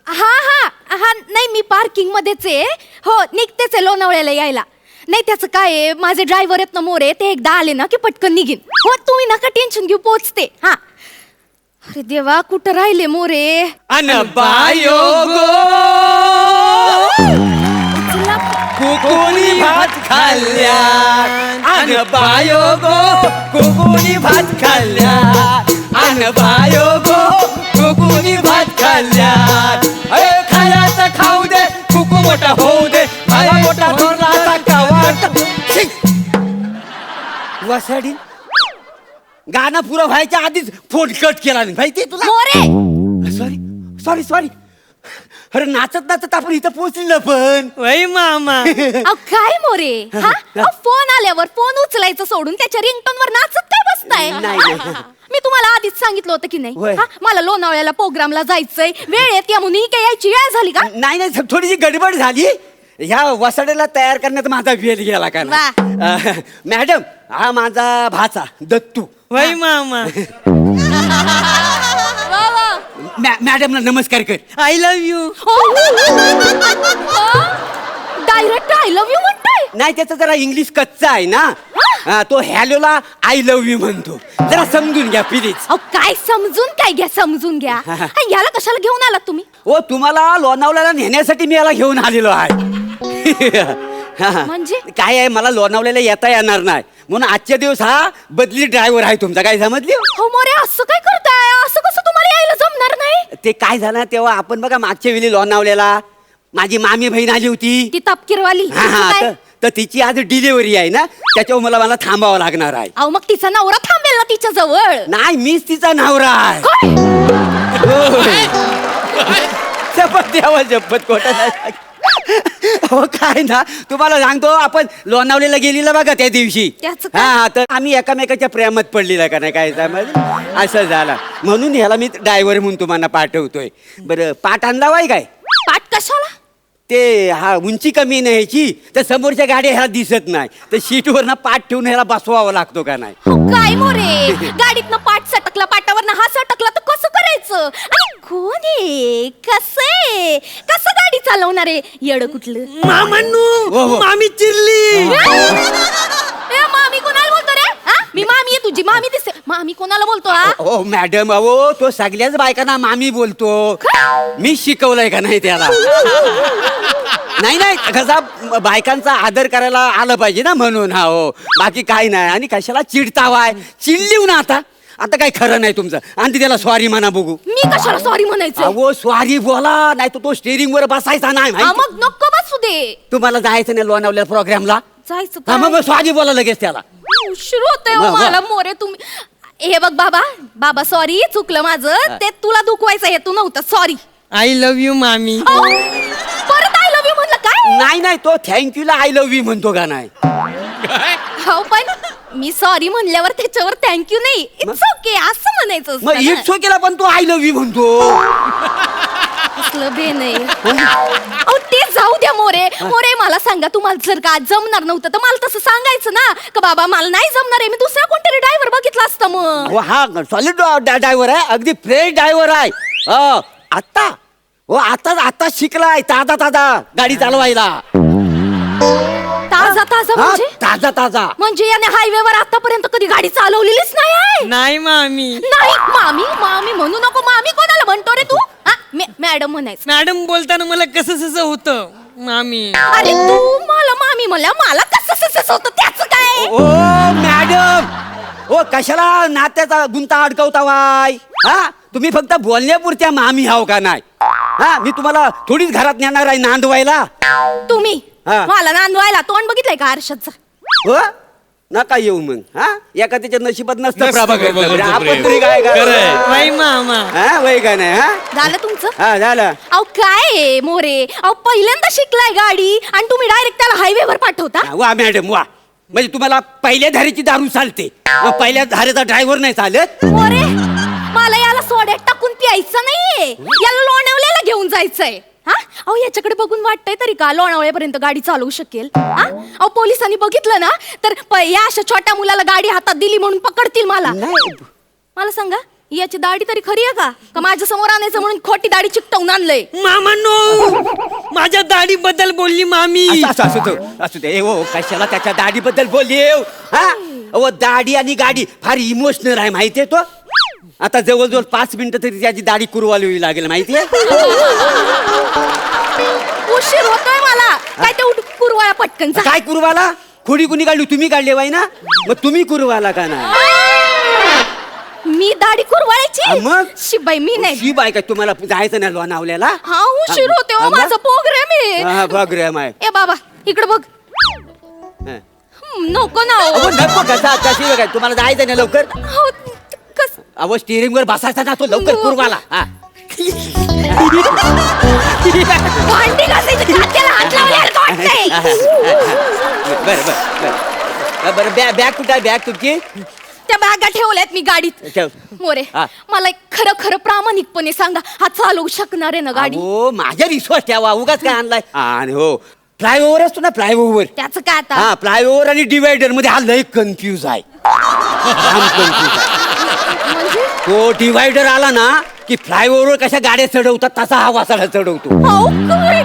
हा हा हा नाही मी पार्किंग मध्येच आहे. हो निघतेच आहे लोणावळ्याला यायला. नाही त्याचं काय आहे, माझे ड्रायव्हर आहेत ना मोरे, ते एकदा आले ना की पटकन निघीन. हो तुम्ही नका टेन्शन घेऊ, पोचते. हा अरे देवा कुठं राहिले मोरे. अन बायो गो कुकुनी भात खाल्ल्या, अन बायो गो कुकुनी भात खाल्ल्या, अन बायो गो कुकुनी भात खाल्ल्या. अरे खायचं खाऊ दे, कुकू मोठा होऊ दे, मला मोठा धोरणाचा कावा. वसाडी गाणं पुरं व्हायच्या आधीच फोन कट केला नाही माहिती तुला. More sorry sorry sorry. अरे नाचत नाचत आपण इथं पोहोचलो पण. वय मामा. अहो काय मोरे हा अहो, फोन आल्यावर फोन उचलायचं सोडून त्याच्या रिंगटोन वर नाचत काय बसताय. नाही. मी तुम्हाला आधीच सांगितलं होतं की नाही होय. हा, मला लोणावळ्याला प्रोग्रामला जायचंय, वेळ येते म्हणून ही काय यायची वेळ झाली का. नाही नाही थोडीशी गडबड झाली. ह्या वसाड्याला तयार करण्यात माझा वेळ गेला का वा. मॅडम हा माझा भाचा दत्तू. वय मामा. वा, वा. मॅडमला नमस्कार कर. I love you. Direct I love you म्हणताय. नाही त्याचं जरा इंग्लिश कच्चा आहे ना. तो हॅलोला आय लव्ह यू म्हणतो. जरा समजून घ्या प्लीज. अहो काय समजून काय घ्या, समजून घ्या. हा, याला कशाला घेऊन आलात तुम्ही. ओ तुम्हाला लोणावळ्याला नेण्यासाठी मी याला घेऊन आलेलो आहे. म्हणजे? काय आहे मला लोणावळ्याला येता येणार नाही म्हणून आजच्या दिवस हा बदली ड्रायव्हर आहे तुमचा. काय समजली. हो मोरे असं काय करताय, असं कसं तुम्हाला यायला जमणार नाही. ते काय झालं तेव्हा आपण बघा मागच्या वेळी लोणावळ्याला माझी मामी बहीण आली होती. ती तपकीरवाली. हा तिचं हा काय? तर तिची आज डिलिव्हरी आहे ना, त्याच्यावर मला थांबावं लागणार आहे. अहो मग तिचा नवरा थांबेल ना तिच्या जवळ. नाही मीच तिचा नवरा आहे. शपथ द्यावा शपथ खोटं नाही. हो काय ना तुम्हाला सांगतो आपण लोणावळ्याला गेलेला बघा त्या दिवशी. त्याचं काय? हा तर आम्ही एकामेकाच्या प्रेमात पडलेला का नाही काय समज असं झालं म्हणून ह्याला मी ड्रायव्हर म्हणून तुम्हाला पाठवतोय. बरं पाठ आणला वाय काय पाठ कशाला. ते हा उंची कमी नाही ह्याची तर समोरच्या गाडी ह्याला दिसत नाही तर सीटवर ना पाठ ठेवून ह्याला बसवावं लागतो का नाही. काय मोरे गाडीतनं पाठ सटकला, पाटावरनं हा सटकला तर कसं करायचं. आणि कोण आहे, कसं कसं गाडी चालवणार आहे येड कुठलं. मामांनू हो, हो. मामी चिरली. ए, मामी कोणाला बोलतो रे. हा मी मामी आहे तुझी, मामी दिसते. मामी कोणाला बोलतो हा. ओ मॅडम अहो तो सगळ्याच बायकांना मामी बोलतो. मी शिकवलंय का नाही त्याला. नाही नाही कसा बायकांचा आदर करायला आलं पाहिजे ना म्हणून. हा हो बाकी काय नाही. आणि कशाला चिडतावाय चिडलीव ना आता. आता काय खरं नाही तुमचं. आणि त्याला सॉरी म्हणा बघू. मी कशाला सॉरी म्हणायचं. अहो सॉरी बोला नाही तर तो स्टेरिंग वर बसायचा नाही हा, माहिती? मग नको बसू दे. तुम्हाला जायचं नाही लोणावल्या प्रोग्रामला. जायचं हा काय? मग सॉरी बोला लगेच त्याला. उशीर होतोय वा, वा. मला मोरे तुम्ही. हे बघ बाबा, बाबा सॉरी चुकलं माझं. ते तुला दुखवायचं हेतू नव्हतं. सॉरी. आय लव्ह यू मामी. परत आय लव्ह यू म्हणलं काय. नाही नाही तो थँक्यूला आय लव्ह यू म्हणतो का नाही. हो पण मी सॉरी म्हणल्यावर त्याच्यावर थँक्यू नाही, इट्स ओके असं म्हणायचं असतं मग ना. इट्स ओकेला पण तो आय लव्ह यू म्हणतो. कसलं बे नाही. अहो ते जाऊ द्या मोरे. मोरे मला सांगा तुम्हाला जर का जमणार नव्हतं तर मला तसं सांगायचं ना का बाबा मला नाही जमणार आहे, मी दुसरा कोणतरी ड्रायव्हर बघितला असतं मग. हो हा सॉलिड ड्रायव्हर आहे अगदी फ्रेश ड्रायव्हर आहे. आता हो आता शिकलाय ताजा ताजा गाडी चालवायला. ताजा ताजा हा, म्हणजे ताजा ताजा. म्हणजे याने हायवेवर आतापर्यंत कधी गाडी चालवलेलीच नाही आहे. नाही मामी. नाही मामी मामी म्हणू नको. मामी कोणाला म्हणतो रे तू. हा, मॅडम म्हणायचं. मॅडम बोलताना मला कसं होतं मामी. अरे तू मला मामी म्हणल्या मला कसं होतं त्याचं काय. ओ मॅडम ओ कशाला नात्याचा गुंता अडकवता वाय. हा तुम्ही फक्त बोलण्यापुरत्या मामी हाव का नाही. हा मी तुम्हाला थोडीच घरात नेणार आहे नांदवायला. तुम्ही हा. मला नांदवायला तोंड बघितलंय का आरशाचं. हो नका येऊ मग. हा एका त्याच्या नशिबात नसतं नसतं प्रभाकर. प्रभाकर आपण प्रेम. तरी काय खरंय. वय मामा. हा वय का नाही. हा झालं तुमचं. हा झालं. अहो काय आहे, मोरे अहो पहिल्यांदा शिकलाय गाडी आणि तुम्ही डायरेक्ट त्याला हायवेवर पाठवता. वा मॅडम वा. म्हणजे तुम्हाला पहिल्या धारेची दारू चालते पहिल्या धारेचा ड्रायव्हर नाही चालत. मोरे मला याला सोड्यात टाकून प्यायचं नाहीये, याला लोणावळ्याला घेऊन जायचंय. हा अहो याच्याकडे बघून वाटतंय तरी का लोणावळ्यापर्यंत गाडी चालवू शकेल. हा अहो पोलिसांनी बघितलं ना तर या अशा छोट्या मुलाला गाडी हातात दिली म्हणून पकडतील मला. नाही मला सांगा याची दाढी तरी खरी आहे का माझ्या समोर आणायचं म्हणून खोटी दाढी चिकटवून आणलंय? मामांनो, माझ्या दाढी बद्दल बोलली मामी. असू दे हो, कशाला त्याच्या दाढीबद्दल बोलली हा? अहो दाढी आणि गाडी फार इमोशनल आहे माहितीये तो. आता जवळजवळ 5 मिनिटं तरी त्याची दाढी कुरवाली लागेल माहितीये. उशीर होतोय मला. काय ते कुरवाळा पटकन जा. काय कुरवाला? खोडी कुणी काढली? तुम्ही काढली बाई ना, मग तुम्ही कुरवाला का ना? मी दाढी कुरवाळायची? मग शिबाई मी नाही. ही बाय काय तुम्हाला जायचं नाही लोणावल्याला? हा उशीर होते हो, माझा प्रोग्राम आहे. प्रोग्राम आहे. ए बाबा इकडे बघ. हा. नको ना हो. अहो, नको कशी काय तुम्हाला जायचं नाही लवकर? हो, कस अहो स्टिअरिंग वर बसायचा ना तो लवकर कुरवाला. हा. भांडी घासायची खात्याला हात लावल्यासारखं वाटतंय. बरं बॅग कुठे आहे? बॅग तुमची त्या बॅगा ठेवल्यात मी गाडीत. ठेव. मोरे हा. मला एक खरं खरं प्रामाणिकपणे सांगा, हा चालवू शकणार आहे ना गाडी? हो माझ्या विश्वास ठेवा, उगाच काय आणलाय. आणि हो फ्लायओव्हर असतो ना, फ्लायओव्हर. त्याचं काय आता? हा फ्लायओव्हर आणि डिवायडर मध्ये हा लय कन्फ्यूज आहे. कन्फ्यूज आहे. म्हणजे तो डिवायडर आला ना की फ्लायओव्हर कशा गाड्या चढवतात तसा हा वासाला चढवतो.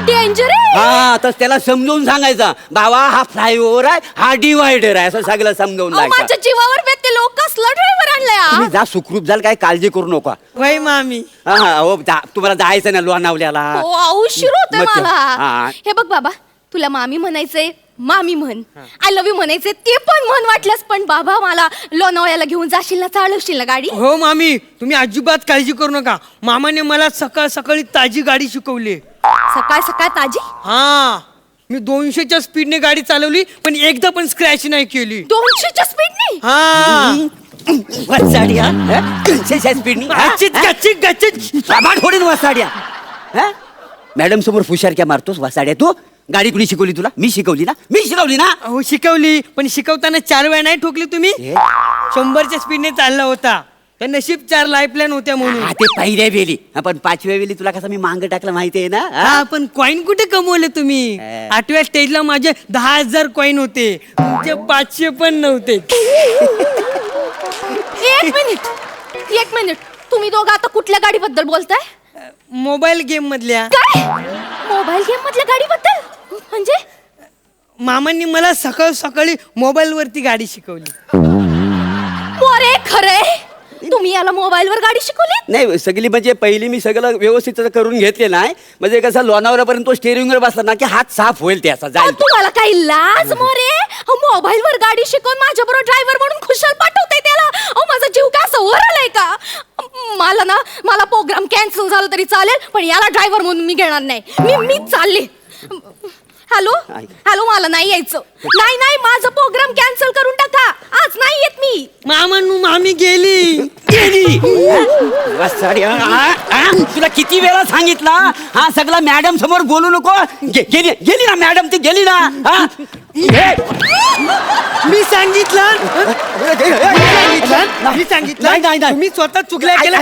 डेंजर आहे. हा तर त्याला समजावून सांगायचा, बाबा हा फ्लायओव्हर आहे, हा डिवायडर आहे, असं सगळं समजावून अहो, माझ्या जायचं. जीवावर बेते लोक कसला ड्रायव्हर आणलाय तुम्ही जा, सुखरूप झाल, काय काळजी करू नका. वय मामी. हा हा हो तुम्हाला जायचं ना लोणावल्याला. हो उशीर होतोय मग ते- मला. हा. हे बघ बाबा, तुला मामी म्हणायचंय मामी म्हण, आय लव्ह यू म्हणायचंय ते पण म्हण वाटल्यास, पण बाबा मला लोणावळ्याला घेऊन जाशील ना, चालवशील ना गाडी? हो मामी, तुम्ही अजिबात काळजी करू नका. मामाने मला सकाळ सकाळी ताजी गाडी शिकवली. सकाळ सकाळ ताजी? हा, मी 200च्या स्पीडने गाडी चालवली, पण एकदा पण स्क्रॅच नाही केली. 200च्या स्पीडने? हा. वसाड्या स्पीडनी गच्चीत, गच्चीत, गच्चीत. थोडी वसाड्या. मॅडम समोर फुशारक्या मारतोस वसाड्या तू? गाडी कुणी शिकवली तुला? मी शिकवली ना, मी शिकवली ना. हो शिकवली, पण शिकवताना 4 वेळा नाही ठोकली तुम्ही. 100च्या स्पीडने चालला होता, तर नशीब 4 लाईफलाईन होत्या म्हणून. ते पहिल्या वेळी, पण 5व्या वेळी तुला कसं मी मांग टाकलं माहितीये ना. हा, पण कॉईन कुठे कमवले तुम्ही? 8व्या स्टेजला माझे 10,000 कॉईन होते, तुमचे 500 पण नव्हते. एक मिनिट, तुम्ही दोघं आता कुठल्या गाडीबद्दल बोलताय? मोबाईल गेम मधल्या. काय? मोबाईल गेम मधल्या गाडीबद्दल? म्हणजे मामांनी मला सकाळ सकाळी मोबाईल वरती गाडी शिकवली. अरे खरे, तुम्ही याला मोबाईल वर गाडी शिकवली? नाही सगळी म्हणजे पहिली मी सगळं व्यवस्थित करून घेतले नाही, म्हणजे कसं लोणावळ्यापर्यंत तो स्टेअरिंग वर बसला ना की हात साफ होईल त्याचा जाईल. तुम्हाला काही लाज मोरे? मोबाईल वर गाडी शिकवून माझ्या बरोबर ड्रायव्हर म्हणून खुशाल पाठवताय त्याला? माझा जीव काय असं वर आलाय का? मला प्रोग्राम कॅन्सल झाला तरी चालेल, पण याला ड्रायव्हर म्हणून मी घेणार नाही. मी चालले. हॅलो हॅलो, मला नाही यायचं. नाही माझा प्रोग्राम कॅन्सल करून टाका, आज नाही येत मी. मामांनू मामी गेली. तुला किती वेळा सांगितला हा सगळा मॅडम समोर बोलू नको. गेली ना मॅडम, ती गेली ना. मी सांगितलं. मी सांगितलं. नाही. तुम्ही स्वतः चुकल्या केल्या.